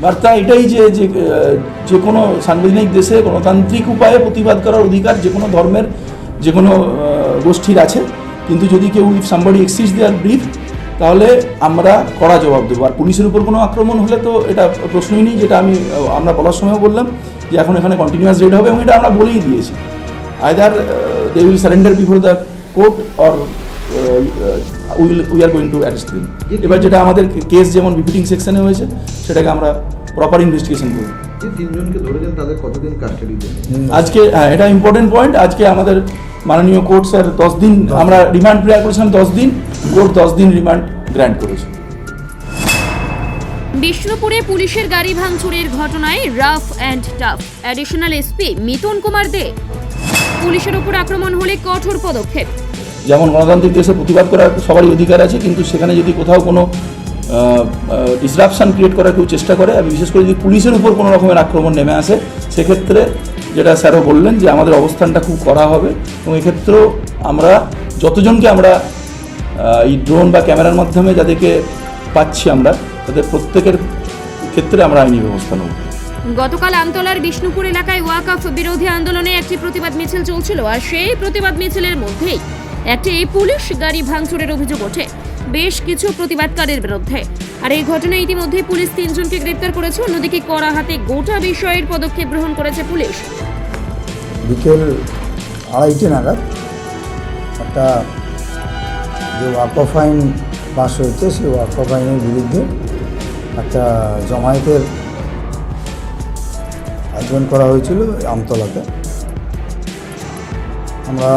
বার্তা এটাই যে যে কোনো সাংবিধানিক দেশে গণতান্ত্রিক উপায়ে প্রতিবাদ করার অধিকার যে কোনো ধর্মের যে কোনো গোষ্ঠীর আছে, কিন্তু যদি কেউ if somebody exceeds their brief তাহলে আমরা কড়া জবাব দেবো। আর পুলিশের উপর কোনো আক্রমণ হলে তো এটা প্রশ্নই নেই, যেটা আমরা বলার সময়ও বললাম যে এখন এখানে কন্টিনিউয়াস রেড হবে এবং এটা আমরা বলেই দিয়েছি। Either they will surrender before the court or we are going to arrest them. এবার যেটা আমাদের কেস যেমন বিপিটিং সেকশনে হয়েছে সেটাকে আমরা প্রপার ইনভেস্টিগেশন করব। যে তিনজনকে ধরেছেন তাদের কতদিন কাস্টাডি দেন? আজকে এটা ইম্পর্টেন্ট পয়েন্ট। আজকে আমাদের মাননীয় কোর্ট স্যার 10 দিন আমরা রিমান্ড প্রেয়ার করেছিলাম, 10 দিন, কোর্ট 10 দিন রিমান্ড গ্র্যান্ট করেছে। বিষ্ণুপুরে পুলিশের গাড়ি ভাঙচুরের ঘটনায় rough and tough, additional SP Mithun Kumar Dey. পুলিশের উপর আক্রমণ হলে কঠোর পদক্ষেপ। যেমন গণতান্ত্রিক দেশে প্রতিবাদ করার সবারই অধিকার আছে, কিন্তু সেখানে যদি কোথাও কোনো ডিসরাপশন ক্রিয়েট করার কেউ চেষ্টা করে, আর বিশেষ করে যদি পুলিশের উপর কোনো রকমের আক্রমণ নেমে আসে, সেক্ষেত্রে যেটা স্যারও বললেন যে আমাদের অবস্থানটা খুব কড়া হবে এবং এক্ষেত্রেও আমরা যতজনকে আমরা এই ড্রোন বা ক্যামেরার মাধ্যমে যাদেরকে পাচ্ছি আমরা তাদের প্রত্যেকের ক্ষেত্রে আমরা আইনি ব্যবস্থা নেব। গতকাল আমতলার বিষ্ণুপুর এলাকায় ওয়াকফ বিরোধী আন্দোলনে একটি প্রতিবাদ মিছিল চলছিল, আর সেই প্রতিবাদ মিছিলের মধ্যেই একটি পুলিশ গাড়ি ভাঙচুরের অভিযোগ ওঠে বেশ কিছু প্রতিবাদকারীর বিরুদ্ধে। আর এই ঘটনায় ইতিমধ্যে পুলিশ 3 জনকে গ্রেপ্তার করেছে। অন্যদিকে কড়া হাতে গোটা বিষয়ের পদক্ষেপ গ্রহণ করেছে পুলিশ। বিকেল 2:30 নাগাদ একটা যে ওয়াকফ আইন পাস হয়েছে, সেই ওয়াকফ আইনের বিরুদ্ধে একটা জমায়েতের আয়োজন করা হয়েছিল আমতলাতে। আমরা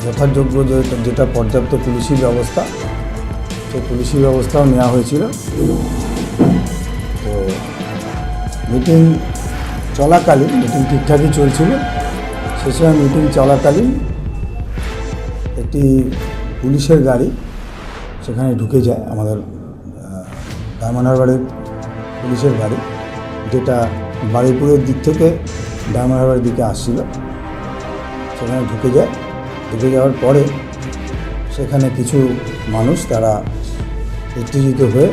যথাযোগ্য যেটা পর্যাপ্ত পুলিশি ব্যবস্থা, সেই পুলিশি ব্যবস্থাও নেওয়া হয়েছিল। তো মিটিং চলাকালীন, মিটিং ঠিকঠাকই চলছিল, সে সময় মিটিং চলাকালীন একটি পুলিশের গাড়ি সেখানে ঢুকে যায়, আমাদের ডায়মন্ড হারবারের পুলিশের গাড়ি, যেটা বারুইপুরের দিক থেকে ডায়মন্ড হারবারের দিকে আসছিল। সেখানে ঢুকে যায়। ঢুকে যাওয়ার পরে সেখানে কিছু মানুষ তারা উত্তেজিত হয়ে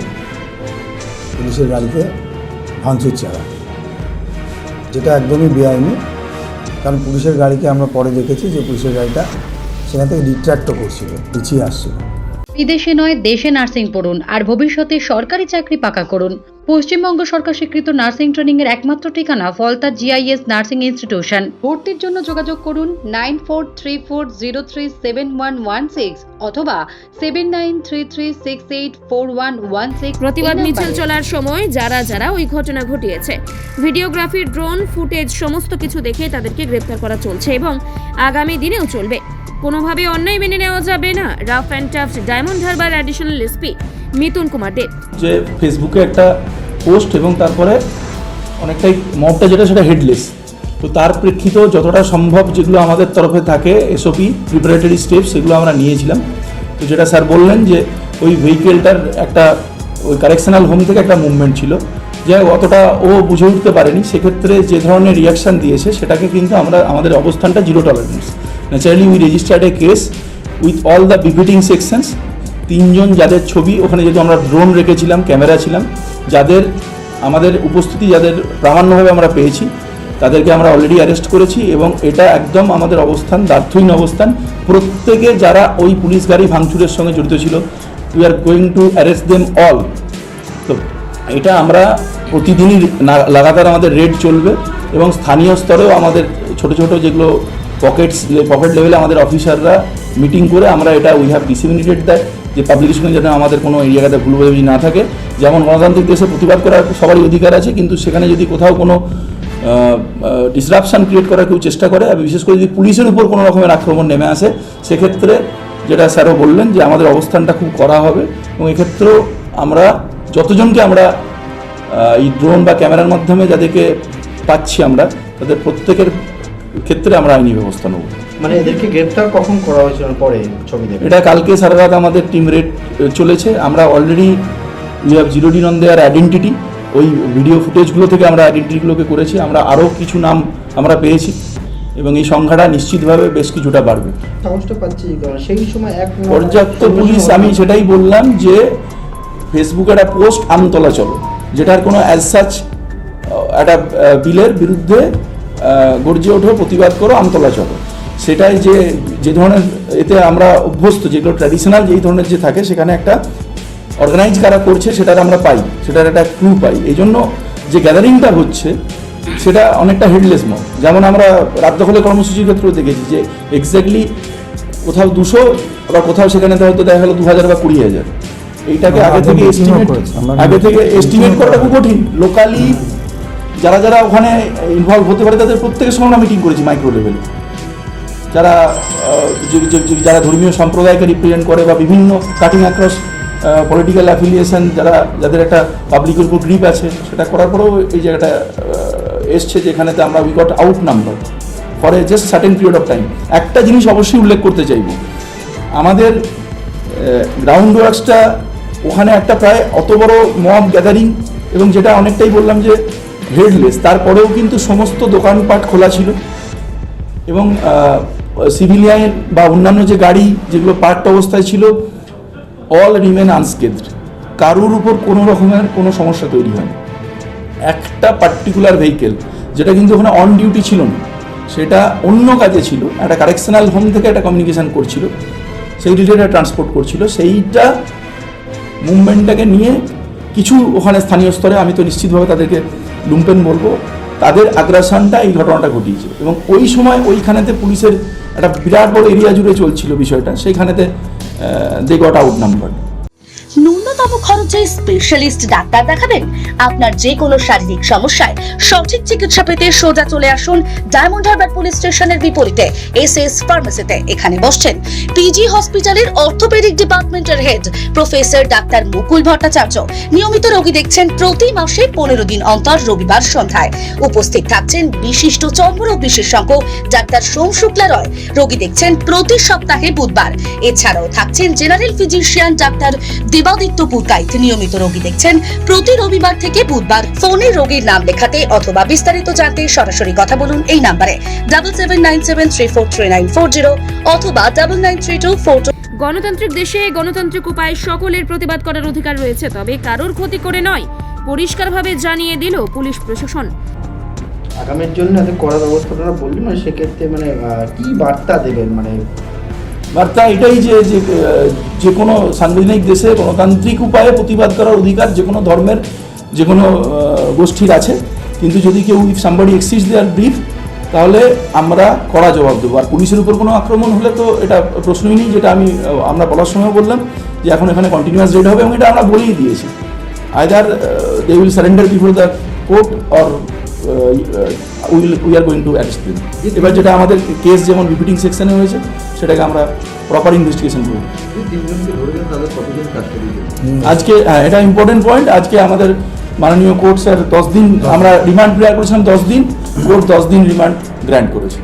পুলিশের গাড়িতে ভাঙচুর চালায়, যেটা একদমই বেআইনি। কারণ পুলিশের গাড়িকে আমরা পরে দেখেছি যে পুলিশের গাড়িটা সেখান থেকে রিট্র্যাক্টও করছিল, পিছিয়ে আসছিল। বিদেশে নয়, দেশে নার্সিং পড়ুন আর ভবিষ্যতে সরকারি চাকরি পাকা করুন। পশ্চিমবঙ্গ সরকার স্বীকৃত নার্সিং ট্রেনিং এর একমাত্র ঠিকানা ফলতা GIS নার্সিং ইনস্টিটিউশন। ভর্তির জন্য যোগাযোগ করুন 9434037116 অথবা 7933684116। প্রতিবাদ মিছিল চলার সময় যারা ওই ঘটনা ঘটিয়েছে, ভিডিওগ্রাফি, ড্রোন ফুটেজ সমস্ত কিছু দেখে তাদেরকে গ্রেপ্তার করা চলছে এবং আগামী দিনেও চলবে। কোনোভাবে অন্যায় মেনে নেওয়া যাবে না। Rough and tough Diamond Harbour additional SP Mithun Kumar Dey. যে ফেসবুকে একটা পোস্ট এবং তারপরে অনেকটাই মবটা যেটা সেটা হেডলেস, তো তার প্রেক্ষিত যতটা সম্ভব যেগুলো আমাদের তরফে থাকে SOP প্রিপারেটরি স্টেপ, সেগুলো আমরা নিয়েছিলাম। তো যেটা স্যার বললেন যে ওই ভেহিকেলটার একটা ওই কারেকশনাল হোম থেকে একটা মুভমেন্ট ছিল, যে অতটা ও বুঝে উঠতে পারেনি, সেক্ষেত্রে যে ধরনের রিয়াকশান দিয়েছে সেটাকে কিন্তু আমরা আমাদের অবস্থানটা 0 tolerance. Naturally we registered a case with all the befitting sections. 3 জন যাদের ছবি ওখানে, যেহেতু আমরা ড্রোন রেখেছিলাম, ক্যামেরা ছিলাম, যাদের আমাদের উপস্থিতি যাদের প্রামাণ্যভাবে আমরা পেয়েছি, তাদেরকে আমরা অলরেডি অ্যারেস্ট করেছি এবং এটা একদম আমাদের অবস্থান দ্ব্যর্থহীন অবস্থান। প্রত্যেকে যারা ওই পুলিশ গাড়ি ভাঙচুরের সঙ্গে জড়িত ছিল, we are going to arrest them all. তো এটা আমরা প্রতিদিনই লাগাতার আমাদের রেড চলবে এবং স্থানীয় স্তরেও আমাদের ছোট ছোট যেগুলো পকেট লেভেলে আমাদের অফিসাররা মিটিং করে আমরা এটা উই হ্যাভ ডিসিমিনেটেড দ্যাট, যে পাবলিকেশনে যেন আমাদের কোনো এই জায়গাতে ভুল বোঝাবুঝি না থাকে। যেমন গণতান্ত্রিক দেশে প্রতিবাদ করার সবারই অধিকার আছে, কিন্তু সেখানে যদি কোথাও কোনো ডিসরাপশন ক্রিয়েট করার কেউ চেষ্টা করে, আর বিশেষ করে যদি পুলিশের উপর কোনো রকমের আক্রমণ নেমে আসে, সেক্ষেত্রে যেটা স্যারও বললেন যে আমাদের অবস্থানটা খুব কড়া হবে এবং এক্ষেত্রেও আমরা যতজনকে আমরা এই ড্রোন বা ক্যামেরার মাধ্যমে যাদেরকে পাচ্ছি আমরা তাদের প্রত্যেকের ক্ষেত্রে আমরা আইনি ব্যবস্থা নেব। মানে এদেরকে গ্রেপ্তার কখন করা হয়েছিল? পরে ছবি দেবে এটা কালকে সারা রাত আমাদের টিম রেড চলেছে। আমরা already we have zeroed in on their identity. ওই ভিডিও ফুটেজগুলো থেকে আমরা আইডেন্টিটিগুলোকে করেছি। আমরা আরও কিছু নাম আমরা পেয়েছি এবং এই সংখ্যাটা নিশ্চিতভাবে বেশ কিছুটা বাড়বে। সাহসটা পাচ্ছি সেই সময় পর্যাপ্ত পুলিশ, আমি সেটাই বললাম যে ফেসবুকে একটা পোস্ট আমতলা চলো, যেটার কোনো অ্যাজ সাচ একটা বিলের বিরুদ্ধে গর্জে ওঠো, প্রতিবাদ করো, আমতলা চলো। সেটাই যে ধরনের এতে আমরা অভ্যস্ত, যেগুলো ট্র্যাডিশনাল যেই ধরনের যে থাকে, সেখানে একটা অর্গানাইজ কারা করছে সেটার আমরা পাই, সেটার একটা ক্লু পাই। এই জন্য যে গ্যাদারিংটা হচ্ছে সেটা অনেকটা হেডলেস মব। যেমন আমরা রাত দখলের কর্মসূচির ক্ষেত্রেও দেখেছি যে এক্স্যাক্টলি কোথাও 200, আবার কোথাও সেখানে হয়তো দেখা গেলো 2000 বা 20,000। এইটাকে আগে থেকে এস্টিমেট করাটা খুব কঠিন। লোকালি যারা ওখানে ইনভলভ হতে পারে তাদের প্রত্যেকের সঙ্গে আমরা মিটিং করেছি মাইক্রো লেভেলে, যারা ধর্মীয় সম্প্রদায়কে রিপ্রেজেন্ট করে বা বিভিন্ন কাটিং অ্যাক্রস পলিটিক্যাল অ্যাফিলিয়েশন, যাদের একটা পাবলিকের উপর গ্রিপ আছে, সেটা করার পরেও এই জায়গাটা এসছে যেখানেতে আমরা we got out number for a just certain period of time. একটা জিনিস অবশ্যই উল্লেখ করতে চাইব, আমাদের গ্রাউন্ড ওয়ার্কসটা ওখানে একটা প্রায় অত বড় মব গ্যাদারিং, এবং যেটা অনেকটাই বললাম যে হেডলেস, তারপরেও কিন্তু সমস্ত দোকানপাট খোলা ছিল, এবং সিভিলিয়ান বা অন্যান্য যে গাড়ি যেগুলো পার্কড অবস্থায় ছিল, অল রিমেন আনস্কেথড। কারুর উপর কোনো রকমের কোনো সমস্যা তৈরি হয়নি। একটা পার্টিকুলার ভেহিকেল যেটা কিন্তু ওখানে অন ডিউটি ছিল না, সেটা অন্য কাজে ছিল, একটা কারেকশনাল হোম থেকে একটা কমিউনিকেশান করছিল, সেই রিলেটেড ট্রান্সপোর্ট করছিল, সেইটা মুভমেন্টটাকে নিয়ে কিছু ওখানে স্থানীয় স্তরে, আমি তো নিশ্চিতভাবে তাদেরকে লুম্পেন বলবো, তাদের আগ্রাসনটা এই ঘটনাটা ঘটিয়েছে। এবং ওই সময় ওইখানেতে পুলিশের একটা বিরাট বড় এরিয়া জুড়ে চলছিল বিষয়টা, সেইখানেতে দে গট আউট নাম্বার। ন্যূনতম খরচে স্পেশালিস্ট ডাক্তার দেখাবেন? আপনার যে কোনো শারীরিক সমস্যায় সঠিক চিকিৎসা পেতে সোজা চলে আসুন ডায়মন্ড হারবার পুলিশ স্টেশনের বিপরীতে এসএস ফার্মেসিতে। এখানে বসছেন পিজি হসপিটালের অর্থোপেডিক ডিপার্টমেন্টের হেড প্রফেসর ডাক্তার মুকুল ভট্টাচার্য। নিয়মিত রোগী দেখছেন প্রতি মাসে 15 দিন অন্তর রবিবার সন্ধ্যায়। উপস্থিত থাকছেন বিশিষ্ট চর্মরোগ বিশেষজ্ঞ ডাক্তার সোম শুক্লা রয়। রোগী দেখছেন প্রতি সপ্তাহে বুধবার। এছাড়াও থাকছেন general physician doctor Debaditya Purkait. নিয়মিত রোগী দেখছেন প্রতি রবিবার থেকে বুধবার। ফোনে রোগীর নাম লেখাতে অথবা বিস্তারিত জানতে সরাসরি কথা বলুন এই নম্বরে 7797343940 অথবা 993242। গণতান্ত্রিক দেশে গণতান্ত্রিক উপায়ে সকলের প্রতিবাদ করার অধিকার রয়েছে, তবে কারোর ক্ষতি করে নয়, পরিষ্কারভাবে জানিয়ে দিল পুলিশ প্রশাসন। আগামীর জন্য এত কড়া ব্যবস্থা আপনারা বললেন, মানে সেক্ষেত্রে মানে কি বার্তা দেবেন? মানে বার্তা এটাই যে কোনো সাংবিধানিক দেশে গণতান্ত্রিক উপায়ে প্রতিবাদ করার অধিকার যে কোনো ধর্মের যে কোনো গোষ্ঠীর আছে, কিন্তু যদি কেউ if somebody exceeds their brief, তাহলে আমরা কড়া জবাব দেবো। আর পুলিশের উপর কোনো আক্রমণ হলে তো এটা প্রশ্নই নেই, যেটা আমরা বলার সময় বললাম যে এখন এখানে কন্টিনিউয়াস রেড হবে, এবং এটা আমরা বলেই দিয়েছি, either they will surrender before the court or we are going to arrest them. এবার যেটা আমাদের কেস যেমন রিপিটিং সেকশনে হয়েছে, সেটাকে আমরা প্রপার ইনভেস্টিগেশন করব। আজকে এটা ইম্পর্টেন্ট পয়েন্ট, আজকে আমাদের মাননীয় কোর্ট স্যার 10 দিন আমরা রিমান্ড প্রেয়ার করেছিলাম, 10 দিন, কোর্ট 10 দিন রিমান্ড গ্র্যান্ট করেছে।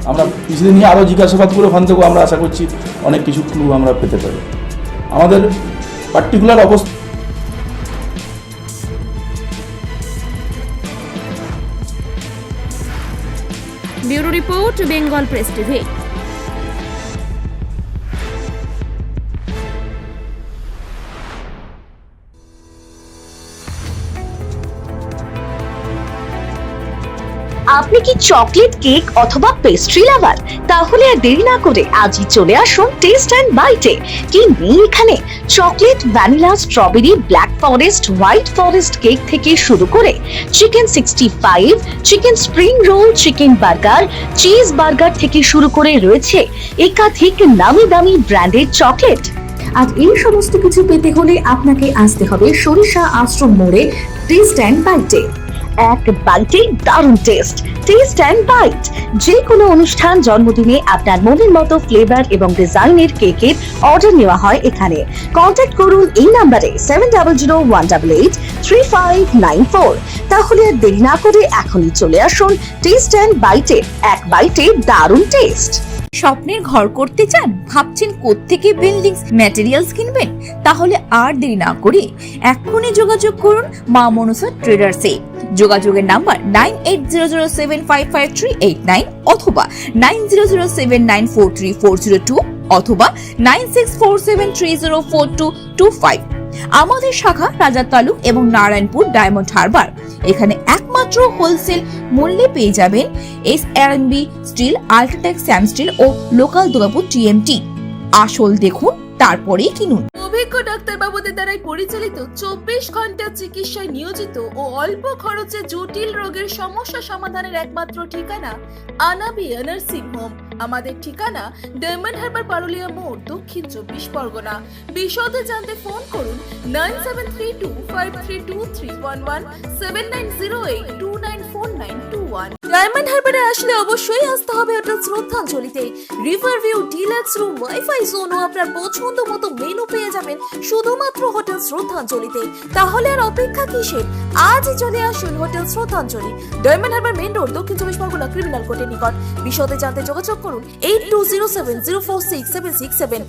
আমরা কিছুদিন নিয়ে আরও জিজ্ঞাসাবাদ করে ওখান থেকেও আমরা আশা করছি অনেক কিছু ক্লু আমরা পেতে পারি। আমাদের পার্টিকুলার অবস্থা bureau report, Bengal press TV. আপনি কি চকলেট, কেক অথবা পেস্ট্রি লাভার? তাহলে আর দেরি না করে আজই চলে আসুন টেস্ট অ্যান্ড বাইটে। কি নেই এখানে? Chocolate, vanilla, strawberry, black forest, white forest cake থেকে শুরু করে chicken 65, chicken spring roll, chicken burger, cheese burger থেকে শুরু করে রয়েছে একাধিক নামি দামি ব্র্যান্ডের চকলেট। আজ এই সমস্ত কিছু পেতে হলে আপনাকে আসতে হবে সরিষা আশ্রম মোড়ে টেস্ট অ্যান্ড বাইটে। এক বাইটে দারুণ টেস্ট। টেস্ট অ্যান্ড বাইট, যে কোনো অনুষ্ঠান, জন্মদিনে আপনার মনের মতো ফ্লেভার এবং ডিজাইনের কেকের অর্ডার নেওয়া হয় এখানে। কন্ট্যাক্ট করুন এই নাম্বারে 7001883594। তাহলে আর দেরি না করে এখনই চলে আসুন টেস্ট অ্যান্ড বাইটে। এক বাইটে দারুণ টেস্ট। স্বপ্নের ঘর করতে চান? ভাবছেন কোত্থেকে বিল্ডিংস ম্যাটেরিয়ালস কিনবেন? তাহলে আর দেরি না করে এক্ষুনি যোগাযোগ করুন মা মনসা ট্রেডার্সে। যোগাযোগের নাম্বার 9800755389 অথবা 9007943402 অথবা 9647304225। আমাদের শাখা রাজার তালুক এবং নারায়ণপুর ডায়মন্ড হারবার। এখানে একমাত্র হোলসেল মূল্যে পেয়ে যাবেন SRMB steel, UltraTech Sam steel ও লোকাল দুর্গাপুর TMT। আসল দেখুন তারপরেই কিনুন। অভিজ্ঞ ডাক্তারবাবুদের দ্বারাই পরিচালিত 24 ঘন্টা চিকিৎসায় নিয়োজিত ও অল্প খরচে জটিল রোগের সমস্যা সমাধানের একমাত্র ঠিকানা আনাবিয়া নার্সিং হোম। আমাদের ঠিকানা ডায়মন্ড হারবার পারুলিয়া মোড়, দক্ষিণ 24 পরগনা। বিশদে জানতে ফোন করুন 9732532311 7908294921। ডায়মন্ড হারবারে আসলে অবশ্যই আসতে হবে হোটেল শ্রদ্ধাঞ্জলিতে। River view, deluxe room, wifi zone ও আপনার পছন্দ মতো মেনু পেয়ে যাবেন শুধুমাত্র হোটেল শ্রদ্ধাঞ্জলিতে। তাহলে আর অপেক্ষা কিসের? আজই চলে আসুন হোটেল শ্রদ্ধাঞ্জলি, ডায়মন্ড হারবার মেন রোড, দক্ষিণ 24 পরগনা, ক্রিমিনাল কোর্টের নিকট। বিশদে জানতে যোগাযোগ করুন 8207046767